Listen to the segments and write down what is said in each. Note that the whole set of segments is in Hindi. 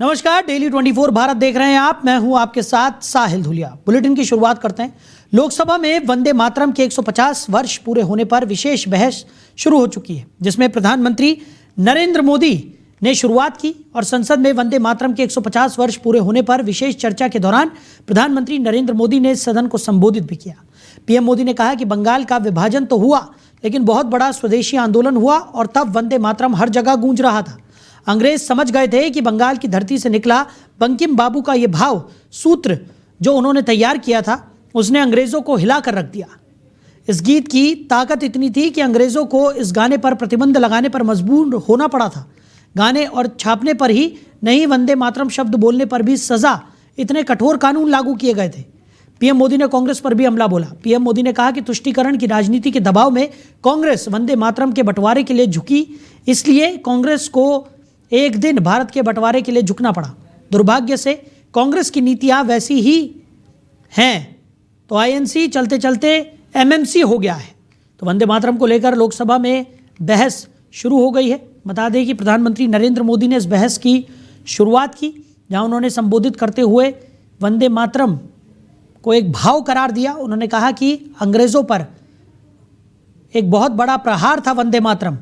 नमस्कार, डेली 24 भारत देख रहे हैं आप। मैं हूं आपके साथ साहिल धुलिया। बुलेटिन की शुरुआत करते हैं। लोकसभा में वंदे मातरम के 150 वर्ष पूरे होने पर विशेष बहस शुरू हो चुकी है, जिसमें प्रधानमंत्री नरेंद्र मोदी ने शुरुआत की और संसद में वंदे मातरम के 150 वर्ष पूरे होने पर विशेष चर्चा के दौरान प्रधानमंत्री नरेंद्र मोदी ने सदन को संबोधित भी किया। पीएम मोदी ने कहा कि बंगाल का विभाजन तो हुआ, लेकिन बहुत बड़ा स्वदेशी आंदोलन हुआ और तब वंदे मातरम हर जगह गूंज रहा था। अंग्रेज समझ गए थे कि बंगाल की धरती से निकला बंकिम बाबू का ये भाव सूत्र जो उन्होंने तैयार किया था, उसने अंग्रेजों को हिला कर रख दिया। इस गीत की ताकत इतनी थी कि अंग्रेजों को इस गाने पर प्रतिबंध लगाने पर मजबूर होना पड़ा था। गाने और छापने पर ही नहीं, वंदे मातरम शब्द बोलने पर भी सजा, इतने कठोर कानून लागू किए गए थे। पीएम मोदी ने कांग्रेस पर भी हमला बोला। पीएम मोदी ने कहा कि तुष्टीकरण की राजनीति के दबाव में कांग्रेस वंदे मातरम के बंटवारे के लिए झुकी, इसलिए कांग्रेस को एक दिन भारत के बंटवारे के लिए झुकना पड़ा। दुर्भाग्य से कांग्रेस की नीतियां वैसी ही हैं, तो आईएनसी चलते चलते एमएमसी हो गया है। तो वंदे मातरम को लेकर लोकसभा में बहस शुरू हो गई है। बता दें कि प्रधानमंत्री नरेंद्र मोदी ने इस बहस की शुरुआत की, जहां उन्होंने संबोधित करते हुए वंदे मातरम को एक भाव करार दिया। उन्होंने कहा कि अंग्रेजों पर एक बहुत बड़ा प्रहार था वंदे मातरम।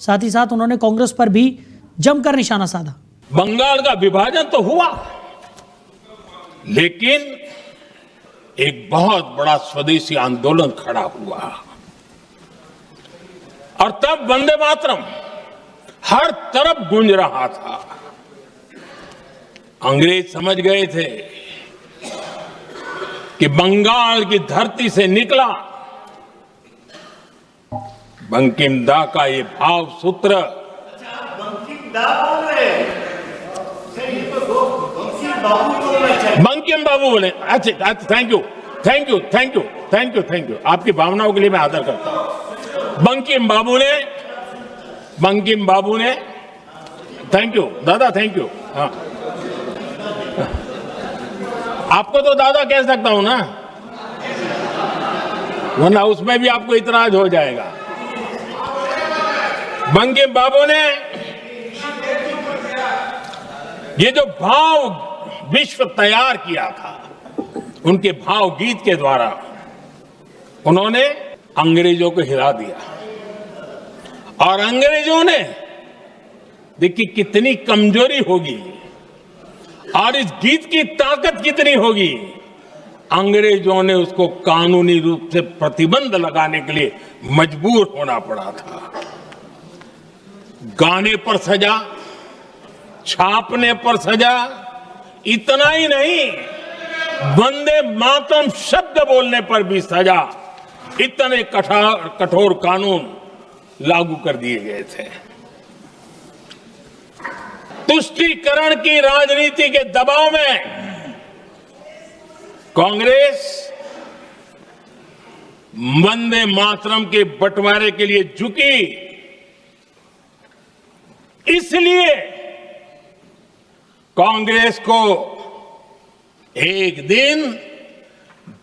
साथ ही साथ उन्होंने कांग्रेस पर भी जमकर निशाना साधा। बंगाल का विभाजन तो हुआ, लेकिन एक बहुत बड़ा स्वदेशी आंदोलन खड़ा हुआ और तब वंदे मातरम हर तरफ गूंज रहा था। अंग्रेज समझ गए थे कि बंगाल की धरती से निकला बंकिम दा का ये भाव सूत्र। बंकिम बाबू बोले। अच्छा, thank you thank you thank you thank you thank you आपकी भावनाओं के लिए मैं आदर करता हूं। बंकिम बाबू ने थैंक यू दादा, थैंक यू। हाँ, आपको तो दादा कह सकता हूं ना, वरना उसमें भी आपको इतराज हो जाएगा। बंकिम बाबू ने ये जो भाव विश्व तैयार किया था, उनके भाव गीत के द्वारा उन्होंने अंग्रेजों को हिला दिया। और अंग्रेजों ने देखिए कितनी कमजोरी होगी और इस गीत की ताकत कितनी होगी। अंग्रेजों ने उसको कानूनी रूप से प्रतिबंध लगाने के लिए मजबूर होना पड़ा था। गाने पर सजा, छापने पर सजा, इतना ही नहीं, वंदे मातरम शब्द बोलने पर भी सजा। इतने कठोर कानून लागू कर दिए गए थे। तुष्टीकरण की राजनीति के दबाव में कांग्रेस वंदे मातरम के बंटवारे के लिए झुकी, इसलिए कांग्रेस को एक दिन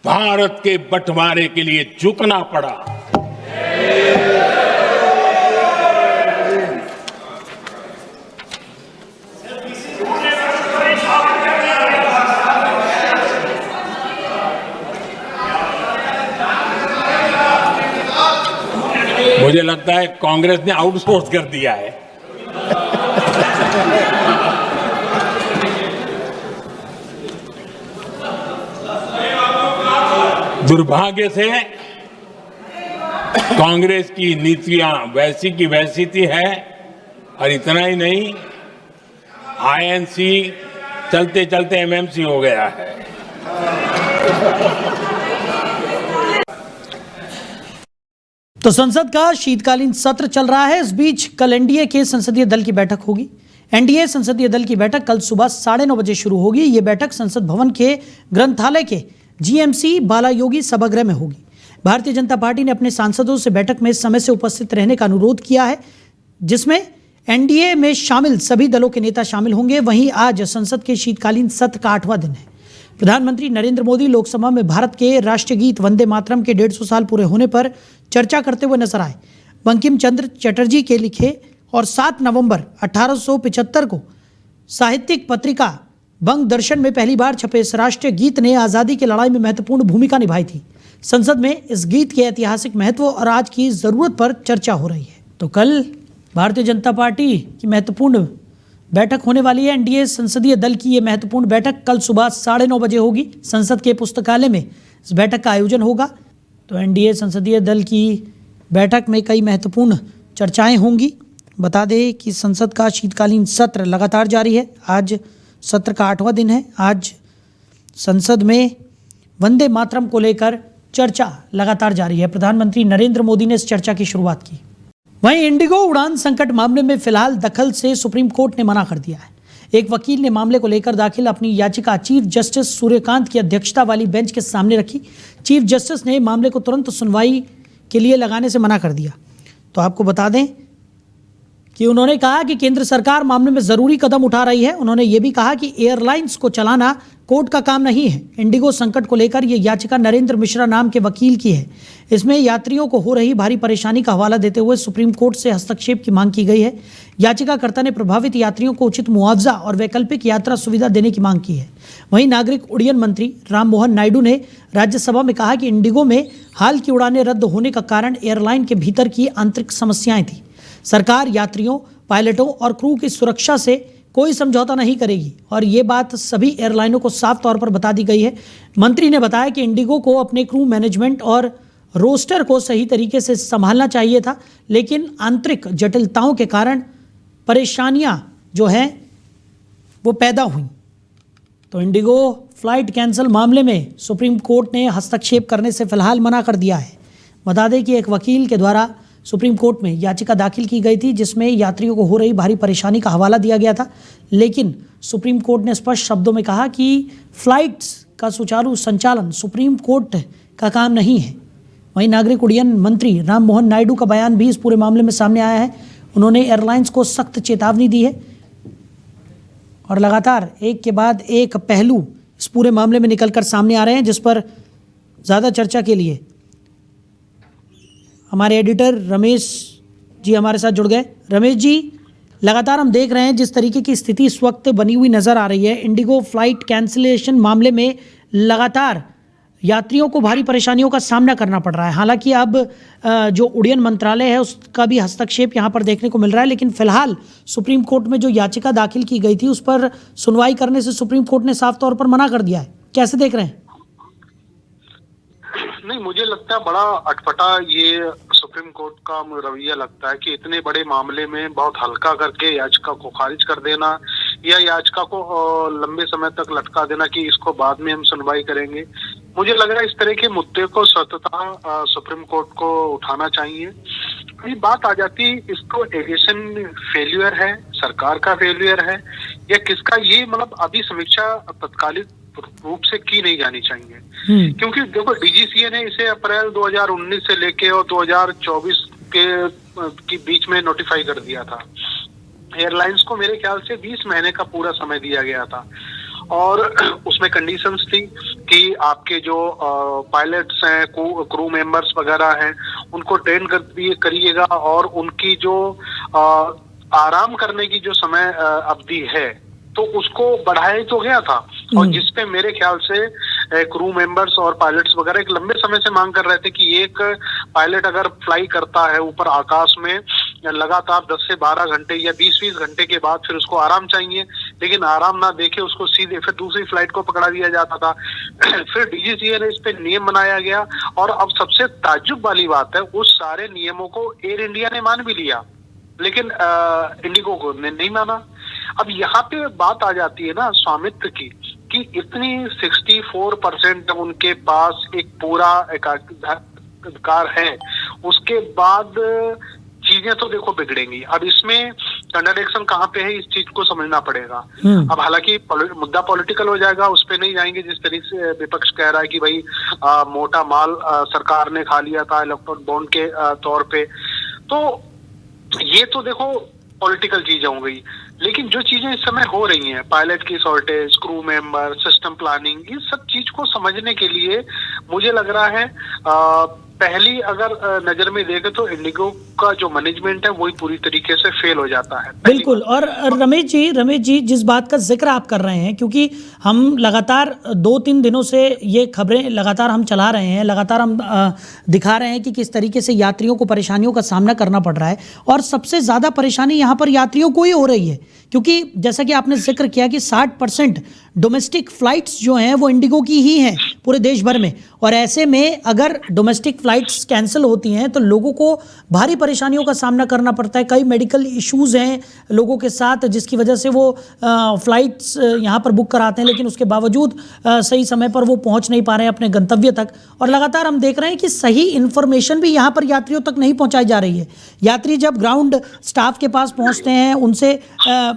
भारत के बंटवारे के लिए झुकना पड़ा। मुझे लगता है कांग्रेस ने आउटसोर्स कर दिया है। दुर्भाग्य से कांग्रेस की नीतियां वैसी की वैसी थी है, और इतना ही नहीं, आईएनसी चलते चलते एमएमसी हो गया है। तो संसद का शीतकालीन सत्र चल रहा है। इस बीच कल एनडीए के संसदीय दल की बैठक होगी। एनडीए संसदीय दल की बैठक कल सुबह 9:30 बजे शुरू होगी। ये बैठक संसद भवन के ग्रंथालय के जीएमसी बालायोगी सभागृह में होगी। भारतीय जनता पार्टी ने अपने सांसदों से बैठक में समय से उपस्थित रहने का अनुरोध किया है, जिसमें एनडीए में शामिल सभी दलों के नेता शामिल होंगे। वहीं आज संसद के शीतकालीन सत्र का 8वां दिन है। प्रधानमंत्री नरेंद्र मोदी लोकसभा में भारत के राष्ट्रीय गीत वंदे मातरम के 150 साल पूरे होने पर चर्चा करते हुए नजर आए। बंकिम चंद्र चटर्जी के लिखे और 7 नवंबर 1875 को साहित्यिक पत्रिका बंग दर्शन में पहली बार छपे इस राष्ट्रीय गीत ने आज़ादी की लड़ाई में महत्वपूर्ण भूमिका निभाई थी। संसद में इस गीत के ऐतिहासिक महत्व और आज की ज़रूरत पर चर्चा हो रही है। तो कल भारतीय जनता पार्टी की महत्वपूर्ण बैठक होने वाली है। एनडीए संसदीय दल की ये महत्वपूर्ण बैठक कल सुबह 9:30 बजे होगी। संसद के पुस्तकालय में इस बैठक का आयोजन होगा। तो एनडीए संसदीय दल की बैठक में कई महत्वपूर्ण चर्चाएं होंगी। बता दें कि संसद का शीतकालीन सत्र लगातार जारी है। आज सत्र का 8वां दिन है। आज संसद में वंदे मातरम को लेकर चर्चा लगातार जारी है। प्रधानमंत्री नरेंद्र मोदी ने इस चर्चा की शुरुआत की। वहीं इंडिगो उड़ान संकट मामले में फिलहाल दखल से सुप्रीम कोर्ट ने मना कर दिया है। एक वकील ने मामले को लेकर दाखिल अपनी याचिका चीफ जस्टिस सूर्यकांत की अध्यक्षता वाली बेंच के सामने रखी। चीफ जस्टिस ने मामले को तुरंत सुनवाई के लिए लगाने से मना कर दिया। तो आपको बता दें कि उन्होंने कहा कि केंद्र सरकार मामले में जरूरी कदम उठा रही है। उन्होंने ये भी कहा कि एयरलाइंस को चलाना कोर्ट का काम नहीं है। इंडिगो संकट को लेकर यह याचिका नरेंद्र मिश्रा नाम के वकील की है। इसमें यात्रियों को हो रही भारी परेशानी का हवाला देते हुए सुप्रीम कोर्ट से हस्तक्षेप की मांग की गई है। याचिकाकर्ता ने प्रभावित यात्रियों को उचित मुआवजा और वैकल्पिक यात्रा सुविधा देने की मांग की है। वहीं नागरिक उड्डयन मंत्री राम मोहन नायडू ने राज्यसभा में कहा कि इंडिगो में हाल की उड़ानें रद्द होने का कारण एयरलाइन के भीतर की आंतरिक समस्याएं थी। सरकार यात्रियों, पायलटों और क्रू की सुरक्षा से कोई समझौता नहीं करेगी और ये बात सभी एयरलाइनों को साफ तौर पर बता दी गई है। मंत्री ने बताया कि इंडिगो को अपने क्रू मैनेजमेंट और रोस्टर को सही तरीके से संभालना चाहिए था, लेकिन आंतरिक जटिलताओं के कारण परेशानियां जो हैं वो पैदा हुई। तो इंडिगो फ्लाइट कैंसिल मामले में सुप्रीम कोर्ट ने हस्तक्षेप करने से फिलहाल मना कर दिया है। बता दें कि एक वकील के द्वारा सुप्रीम कोर्ट में याचिका दाखिल की गई थी जिसमें यात्रियों को हो रही भारी परेशानी का हवाला दिया गया था, लेकिन सुप्रीम कोर्ट ने स्पष्ट शब्दों में कहा कि फ्लाइट्स का सुचारू संचालन सुप्रीम कोर्ट का काम नहीं है। वहीं नागरिक उड्डयन मंत्री राम मोहन नायडू का बयान भी इस पूरे मामले में सामने आया है। उन्होंने एयरलाइंस को सख्त चेतावनी दी है और लगातार एक के बाद एक पहलू इस पूरे मामले में निकलकर सामने आ रहे हैं, जिस पर ज़्यादा चर्चा के लिए हमारे एडिटर रमेश जी हमारे साथ जुड़ गए। रमेश जी, लगातार हम देख रहे हैं जिस तरीके की स्थिति इस वक्त बनी हुई नज़र आ रही है। इंडिगो फ्लाइट कैंसिलेशन मामले में लगातार यात्रियों को भारी परेशानियों का सामना करना पड़ रहा है। हालांकि अब जो उड्डयन मंत्रालय है उसका भी हस्तक्षेप यहाँ पर देखने को मिल रहा है, लेकिन फिलहाल सुप्रीम कोर्ट में जो याचिका दाखिल की गई थी उस पर सुनवाई करने से सुप्रीम कोर्ट ने साफ तौर पर मना कर दिया है। कैसे देख रहे हैं? नहीं, मुझे लगता है बड़ा अटपटा ये सुप्रीम कोर्ट का रवैया लगता है कि इतने बड़े मामले में बहुत हल्का करके याचिका को खारिज कर देना या याचिका को लंबे समय तक लटका देना कि इसको बाद में हम सुनवाई करेंगे। मुझे लग रहा है इस तरह के मुद्दे को स्वतः सुप्रीम कोर्ट को उठाना चाहिए। ये बात आ जाती है, इसको एविएशन फेल्यूर है, सरकार का फेल्यूर है या किसका, ये मतलब अभी समीक्षा तत्कालिक रूप से की नहीं जानी चाहिए। क्योंकि देखो, डीजीसीए ने इसे अप्रैल 2019 से लेके और 2024 के बीच में नोटिफाई कर दिया था। एयरलाइंस को मेरे ख्याल से 20 महीने का पूरा समय दिया गया था और उसमें कंडीशंस थी कि आपके जो पायलट्स हैं, क्रू मेंबर्स वगैरह हैं, उनको ट्रेन करिएगा और उनकी जो आराम करने की जो समय अवधि है तो उसको बढ़ाया तो गया था। और जिसपे मेरे ख्याल से क्रू मेंबर्स और पायलट्स वगैरह एक लंबे समय से मांग कर रहे थे कि एक पायलट अगर फ्लाई करता है ऊपर आकाश में लगातार 10 से 12 घंटे या 20-20 घंटे के बाद फिर उसको आराम चाहिए, लेकिन आराम ना देके उसको सीधे फिर दूसरी फ्लाइट को पकड़ा दिया जाता था। फिर डीजीसीए ने इस पे नियम बनाया गया और अब सबसे ताज्जुब वाली बात है, उस सारे नियमों को एयर इंडिया ने मान भी लिया, लेकिन इंडिगो को नहीं माना। अब यहाँ पे बात आ जाती है ना स्वामित्व की, कि इतनी 64% जब उनके पास एक पूरा अधिकार है, उसके बाद चीजें तो देखो बिगड़ेंगी। अब इसमें कंट्राडिक्शन कहाँ पे है, इस चीज को समझना पड़ेगा। अब हालांकि मुद्दा पॉलिटिकल हो जाएगा, उस पे नहीं जाएंगे। जिस तरीके से विपक्ष कह रहा है कि भाई मोटा माल सरकार ने खा लिया था इलेक्ट्रॉन बॉन्ड के तौर पे, तो ये तो देखो पॉलिटिकल चीजें हो गई। लेकिन जो चीजें इस समय हो रही हैं, पायलट की shortage, crew member, system planning, ये सब चीज को समझने के लिए मुझे लग रहा है पहली अगर नजर में देखें तो इंडिगो का जो मैनेजमेंट है वही पूरी तरीके से फेल हो जाता है। बिल्कुल। और रमेश जी जिस बात का जिक्र आप कर रहे हैं, क्योंकि हम लगातार 2-3 दिनों से ये खबरें लगातार हम चला रहे हैं, लगातार हम दिखा रहे हैं कि किस तरीके से यात्रियों को परेशानियों का सामना करना पड़ रहा है, और सबसे ज़्यादा परेशानी यहाँ पर यात्रियों को ही हो रही है, क्योंकि जैसा कि आपने जिक्र किया कि 60% डोमेस्टिक फ्लाइट्स जो हैं वो इंडिगो की ही हैं पूरे देश भर में, और ऐसे में अगर डोमेस्टिक फ्लाइट्स कैंसिल होती हैं तो लोगों को भारी परेशानियों का सामना करना पड़ता है। कई मेडिकल इश्यूज़ हैं लोगों के साथ, जिसकी वजह से वो फ्लाइट्स यहाँ पर बुक कराते हैं, लेकिन उसके बावजूद सही समय पर वो पहुँच नहीं पा रहे हैं अपने गंतव्य तक। और लगातार हम देख रहे हैं कि सही इन्फॉर्मेशन भी यहाँ पर यात्रियों तक नहीं पहुँचाई जा रही है। यात्री जब ग्राउंड स्टाफ के पास पहुँचते हैं, उनसे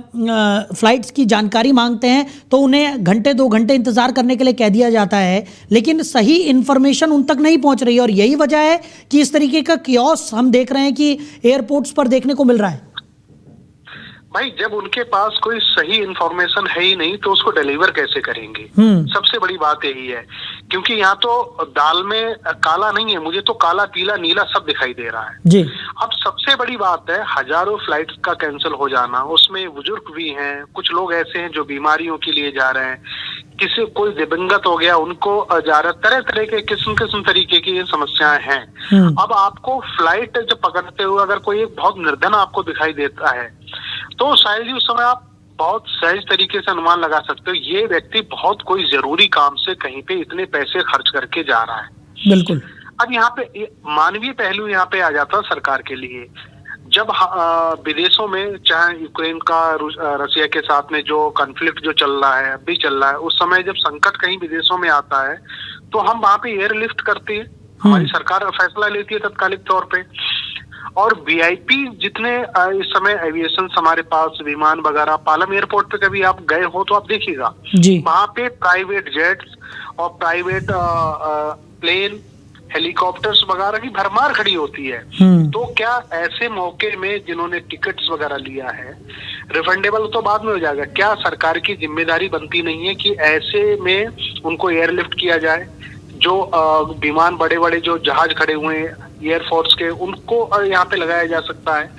फ्लाइट्स की जानकारी मांगते हैं, तो उन्हें घंटे 2 घंटे इंतजार करने के लिए कह दिया जाता है, लेकिन सही इंफॉर्मेशन उन तक नहीं पहुंच रही है। और यही वजह है कि इस तरीके का कियोस्क हम देख रहे हैं कि एयरपोर्ट्स पर देखने को मिल रहा है। भाई, जब उनके पास कोई सही इंफॉर्मेशन है ही नहीं तो उसको डिलीवर कैसे करेंगे? सबसे बड़ी बात यही है, क्योंकि यहाँ तो दाल में काला नहीं है, मुझे तो काला पीला नीला सब दिखाई दे रहा है जी। अब सबसे बड़ी बात है, हजारों फ्लाइट्स का कैंसिल हो जाना, उसमें बुजुर्ग भी हैं, कुछ लोग ऐसे हैं जो बीमारियों के लिए जा रहे हैं, किसी कोई दिवंगत हो गया उनको जा रहा, तरह तरह के किस्म तरीके की ये समस्याएं हैं। अब आपको फ्लाइट जब पकड़ते हुए अगर कोई एक बहुत निर्धन आपको दिखाई देता है तो शायद ही उस समय आप बहुत सहज तरीके से अनुमान लगा सकते हो ये व्यक्ति बहुत कोई जरूरी काम से कहीं पे इतने पैसे खर्च करके जा रहा है। बिल्कुल। अब यहाँ पे मानवीय पहलू यहाँ पे आ जाता है सरकार के लिए। जब विदेशों में चाहे यूक्रेन का रसिया के साथ में जो कॉन्फ्लिक्ट जो चल रहा है, अभी चल रहा है, उस समय जब संकट कहीं विदेशों में आता है तो हम वहां पे एयरलिफ्ट करते हैं, हमारी सरकार फैसला लेती है तत्कालिक तौर पे। और वीआईपी जितने इस समय एविएशन हमारे पास विमान वगैरह, पालम एयरपोर्ट पे कभी आप गए हो तो आप देखिएगा वहां पे प्राइवेट जेट्स और प्राइवेट प्लेन, हेलीकॉप्टर्स वगैरह की भरमार खड़ी होती है। तो क्या ऐसे मौके में जिन्होंने टिकट्स वगैरह लिया है, रिफंडेबल तो बाद में हो जाएगा, क्या सरकार की जिम्मेदारी बनती नहीं है कि ऐसे में उनको एयरलिफ्ट किया जाए? जो विमान बड़े बड़े जो जहाज खड़े हुए हैं एयरफोर्स के, उनको यहाँ पे लगाया जा सकता है।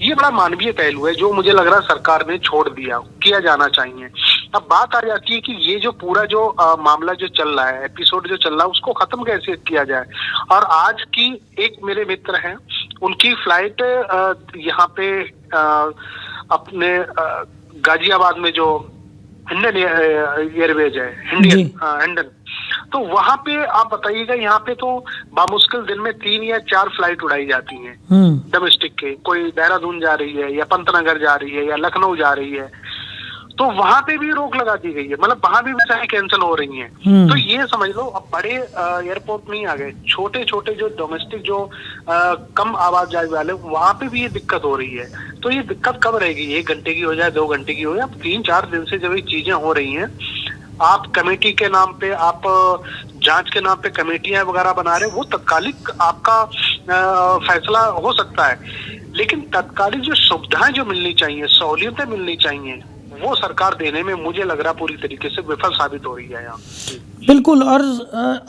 ये बड़ा मानवीय पहलू है जो मुझे लग रहा है सरकार ने छोड़ दिया, किया जाना चाहिए। अब बात आ जाती है कि ये जो पूरा जो मामला जो चल रहा है, एपिसोड जो चल रहा है, उसको खत्म कैसे किया जाए। और आज की एक मेरे मित्र हैं, उनकी फ्लाइट यहाँ पे अपने गाजियाबाद में जो इंडियन एयरवेज है, हिंडन, तो वहां पे आप बताइएगा, यहाँ पे तो बामुश्किल दिन में 3 या 4 फ्लाइट उड़ाई जाती हैं डोमेस्टिक के। कोई देहरादून जा रही है या पंतनगर जा रही है या लखनऊ जा रही है, तो वहां पे भी रोक लगा दी गई है, मतलब वहां भी बेचारी कैंसिल हो रही हैं। तो ये समझ लो अब बड़े एयरपोर्ट नहीं आ गए, छोटे छोटे जो डोमेस्टिक जो कम आवाजाही वाले, वहां पे भी ये दिक्कत हो रही है। तो ये दिक्कत कब रहेगी? 1 घंटे की हो जाए, 2 घंटे की हो जाए, अब 3-4 दिन से जब ये चीजें हो रही हैं, आप कमेटी के नाम पे, आप जांच के नाम पे कमेटियां वगैरह बना रहे, वो तत्कालिक आपका फैसला हो सकता है, लेकिन तत्कालिक जो सुविधाएं जो मिलनी चाहिए, सहूलियतें मिलनी चाहिए, वो सरकार देने में मुझे लग रहा पूरी तरीके से विफल साबित हो रही है यहाँ। बिल्कुल। और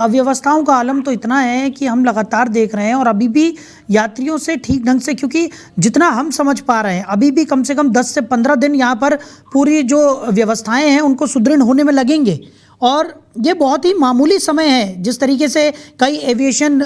अव्यवस्थाओं का आलम तो इतना है कि हम लगातार देख रहे हैं, और अभी भी यात्रियों से ठीक ढंग से, क्योंकि जितना हम समझ पा रहे हैं अभी भी कम से कम 10 से 15 दिन यहाँ पर पूरी जो व्यवस्थाएं हैं उनको सुदृढ़ होने में लगेंगे, और ये बहुत ही मामूली समय है। जिस तरीके से कई एविएशन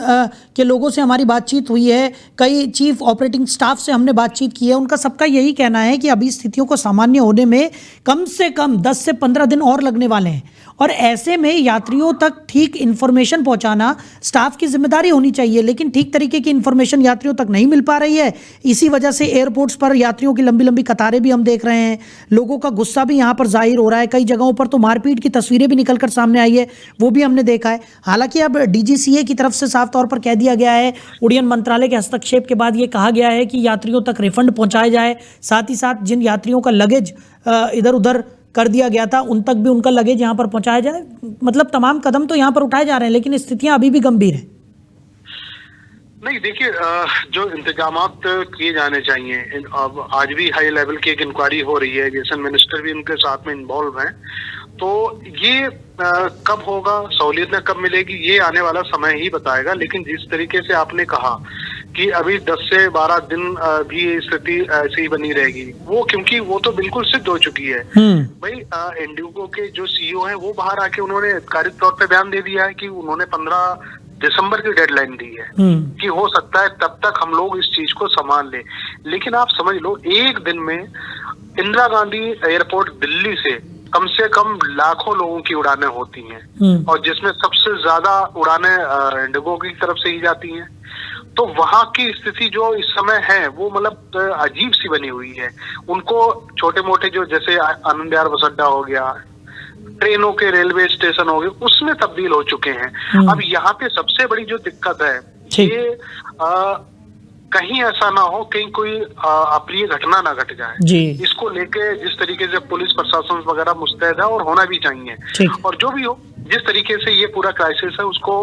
के लोगों से हमारी बातचीत हुई है, कई चीफ ऑपरेटिंग स्टाफ से हमने बातचीत की है, उनका सबका यही कहना है कि अभी स्थितियों को सामान्य होने में कम से कम 10 से 15 दिन और लगने वाले हैं, और ऐसे में यात्रियों तक ठीक इन्फॉर्मेशन पहुंचाना स्टाफ की जिम्मेदारी होनी चाहिए, लेकिन ठीक तरीके की इन्फॉर्मेशन यात्रियों तक नहीं मिल पा रही है। इसी वजह से एयरपोर्ट्स पर यात्रियों की लंबी लंबी कतारें भी हम देख रहे हैं, लोगों का गुस्सा भी यहाँ पर जाहिर हो रहा है। कई जगहों पर तो मारपीट की तस्वीरें भी निकलकर सामने आई है, वो भी हमने देखा है। हालांकि अब डीजीसीए की तरफ से साफ तौर पर कह दिया गया है, उड़ान मंत्रालय के हस्तक्षेप के बाद ये कहा गया है कि यात्रियों तक रिफंड पहुंचाया जाए, साथ ही साथ जिन यात्रियों का लगेज इधर उधर कर दिया गया था उन तक भी उनका लगेज यहाँ पर पहुंचाया जाए। मतलब तमाम कदम तो यहाँ पर उठाए जा रहे हैं, लेकिन स्थितियां अभी भी गंभीर हैं। नहीं देखिए, जो इंतजामात किए जाने चाहिए, अब आज भी हाई लेवल की एक इंक्वायरी हो रही है, एविएशन मिनिस्टर भी उनके साथ में इन्वॉल्व हैं, तो ये कब होगा, सहूलियतें कब मिलेगी, ये आने वाला समय ही बताएगा। लेकिन जिस तरीके से आपने कहा कि अभी 10 से 12 दिन भी स्थिति ऐसी ही बनी रहेगी, वो क्योंकि वो तो बिल्कुल सिद्ध हो चुकी है भाई। इंडिगो के जो सीईओ हैं वो बाहर आके उन्होंने आधिकारिक तौर पे बयान दे दिया है कि उन्होंने 15 दिसंबर की डेडलाइन दी है कि हो सकता है तब तक हम लोग इस चीज को संभाल लें। लेकिन आप समझ लो, एक दिन में इंदिरा गांधी एयरपोर्ट दिल्ली से कम लाखों लोगों की उड़ानें होती हैं, और जिसमें सबसे ज्यादा उड़ानें इंडिगो की तरफ से ही जाती हैं। तो वहां की स्थिति जो इस समय है वो मतलब अजीब सी बनी हुई है। उनको छोटे मोटे जो जैसे आनंद विहार बस अड्डा हो गया, ट्रेनों के रेलवे स्टेशन हो गए, उसमें तब्दील हो चुके हैं। अब यहाँ पे सबसे बड़ी जो दिक्कत है ये कहीं ऐसा ना हो, कहीं कोई अप्रिय घटना ना घट जाए। इसको लेके जिस तरीके से पुलिस प्रशासन वगैरह मुस्तैद है और होना भी चाहिए, और जो भी हो जिस तरीके से ये पूरा क्राइसिस है उसको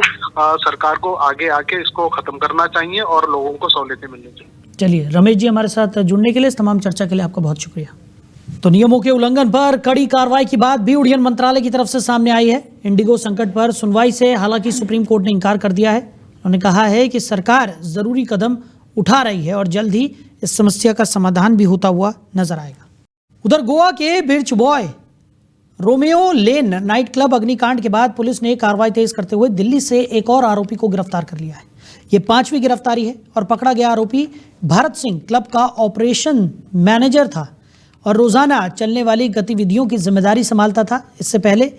सरकार को आगे आके इसको खत्म करना चाहिए और लोगों को सहूलियतें मिलनी चाहिए। चलिए, रमेश जी हमारे साथ जुड़ने के लिए, इस तमाम चर्चा के लिए आपका बहुत शुक्रिया। तो नियमों के उल्लंघन पर कड़ी कार्रवाई की बात भी उड्डयन मंत्रालय की तरफ से सामने आई है। इंडिगो संकट पर सुनवाई से हालांकि सुप्रीम कोर्ट ने इनकार कर दिया है। उन्होंने कहा है कि सरकार जरूरी कदम उठा रही है और जल्द ही इस समस्या का समाधान भी होता हुआ नजर आएगा। उधर गोवा के birch boy Romeo Lane night club अग्निकांड के बाद पुलिस ने कार्रवाई तेज करते हुए दिल्ली से एक और आरोपी को गिरफ्तार कर लिया है। ये 5वीं गिरफ्तारी है और पकड़ा गया आरोपी भारत सिंह क्लब का ऑपरेशन मैनेजर था और रोजाना चलने वाली गतिविधियों की जिम्मेदारी संभालता था। इससे पहले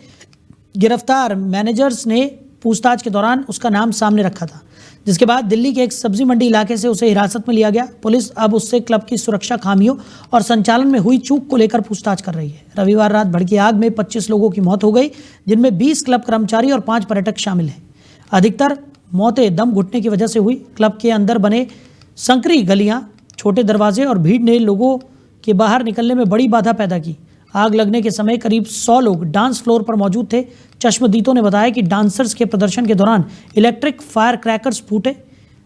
गिरफ्तार मैनेजर्स ने पूछताछ के दौरान उसका नाम सामने रखा था, जिसके बाद दिल्ली के एक सब्जी मंडी इलाके से उसे हिरासत में लिया गया। पुलिस अब उससे क्लब की सुरक्षा खामियों और संचालन में हुई चूक को लेकर पूछताछ कर रही है। रविवार रात भड़की आग में 25 लोगों की मौत हो गई, जिनमें 20 क्लब कर्मचारी और 5 पर्यटक शामिल हैं। अधिकतर मौतें दम घुटने की वजह से हुई। क्लब के अंदर बने संकरी गलियां, छोटे दरवाजे और भीड़ ने लोगों के बाहर निकलने में बड़ी बाधा पैदा की। आग लगने के समय करीब 100 लोग डांस फ्लोर पर मौजूद थे। चश्मदीदों ने बताया कि डांसर्स के प्रदर्शन के दौरान इलेक्ट्रिक फायर क्रैकर्स फूटे,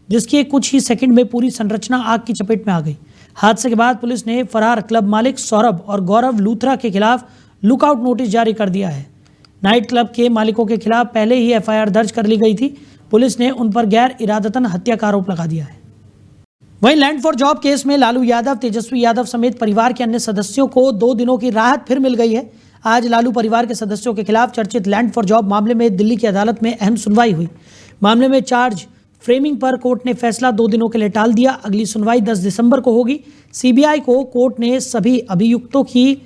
जिसके कुछ ही सेकंड में पूरी संरचना आग की चपेट में आ गई। हादसे के बाद पुलिस ने फरार क्लब मालिक सौरभ और गौरव लूथरा के खिलाफ लुकआउट नोटिस जारी कर दिया है। नाइट क्लब के मालिकों के खिलाफ पहले ही एफआईआर दर्ज कर ली गई थी। पुलिस ने उन पर गैर इरादतन हत्या का आरोप लगा दिया है। वहीं लैंड फॉर जॉब केस में लालू यादव, तेजस्वी यादव समेत परिवार के अन्य सदस्यों को 2 दिनों की राहत फिर मिल गई है। आज लालू परिवार के सदस्यों के खिलाफ चर्चित लैंड फॉर जॉब मामले में दिल्ली की अदालत में अहम सुनवाई हुई। मामले में चार्ज फ्रेमिंग पर कोर्ट ने फैसला 2 दिनों के लिए टाल दिया। अगली सुनवाई 10 दिसंबर को होगी। सीबीआई को कोर्ट ने सभी अभियुक्तों की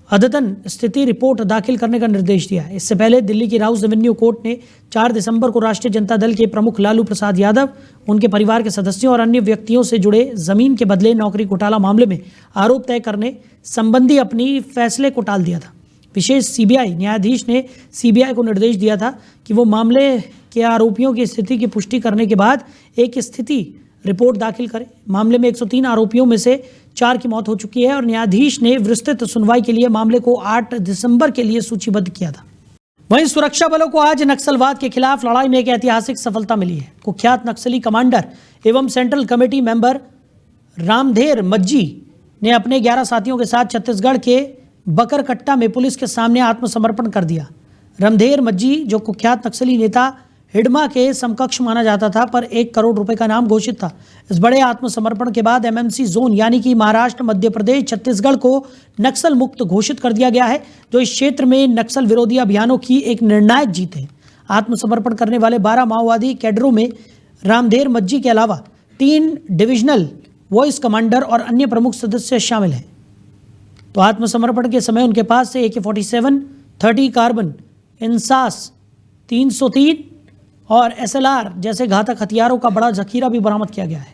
अद्यतन स्थिति रिपोर्ट दाखिल करने का निर्देश दिया है। इससे पहले दिल्ली की राउस रेवेन्यू कोर्ट ने 4 दिसंबर को राष्ट्रीय जनता दल के प्रमुख लालू प्रसाद यादव, उनके परिवार के सदस्यों और अन्य व्यक्तियों से जुड़े जमीन के बदले नौकरी घोटाला मामले में आरोप तय करने संबंधी अपनी फैसले को टाल दिया था। विशेष सीबीआई न्यायाधीश ने सीबीआई को निर्देश दिया था कि वो मामले के आरोपियों की स्थिति की पुष्टि करने के बाद एक स्थिति रिपोर्ट दाखिल करे। मामले में 103 आरोपियों में से 4 की मौत हो चुकी है और न्यायाधीश ने विस्तृत सुनवाई के लिए मामले को 8 दिसंबर के लिए सूचीबद्ध किया था। वहीं सुरक्षा बलों को आज नक्सलवाद के खिलाफ लड़ाई में एक ऐतिहासिक सफलता मिली है। कुख्यात नक्सली कमांडर एवं सेंट्रल कमेटी मेंबर रामधेर मज्जी ने अपने 11 साथियों के साथ छत्तीसगढ़ के बकरकट्टा में पुलिस के सामने आत्मसमर्पण कर दिया। रामधेर मज्जी, जो कुख्यात नक्सली नेता हिडमा के समकक्ष माना जाता था, पर 1 करोड़ रुपए का नाम घोषित था। इस बड़े आत्मसमर्पण के बाद एमएमसी जोन यानी कि महाराष्ट्र, मध्य प्रदेश, छत्तीसगढ़ को नक्सल मुक्त घोषित कर दिया गया है, जो इस क्षेत्र में नक्सल विरोधी अभियानों की एक निर्णायक जीत है। आत्मसमर्पण करने वाले 12 माओवादी कैडरों में रामधेर मज्जी के अलावा 3 डिविजनल वॉइस कमांडर और अन्य प्रमुख सदस्य शामिल हैं। तो आत्मसमर्पण के समय उनके पास से AK-47, 30 कार्बन, इंसास 303 और SLR जैसे घातक हथियारों का बड़ा जखीरा भी बरामद किया गया है।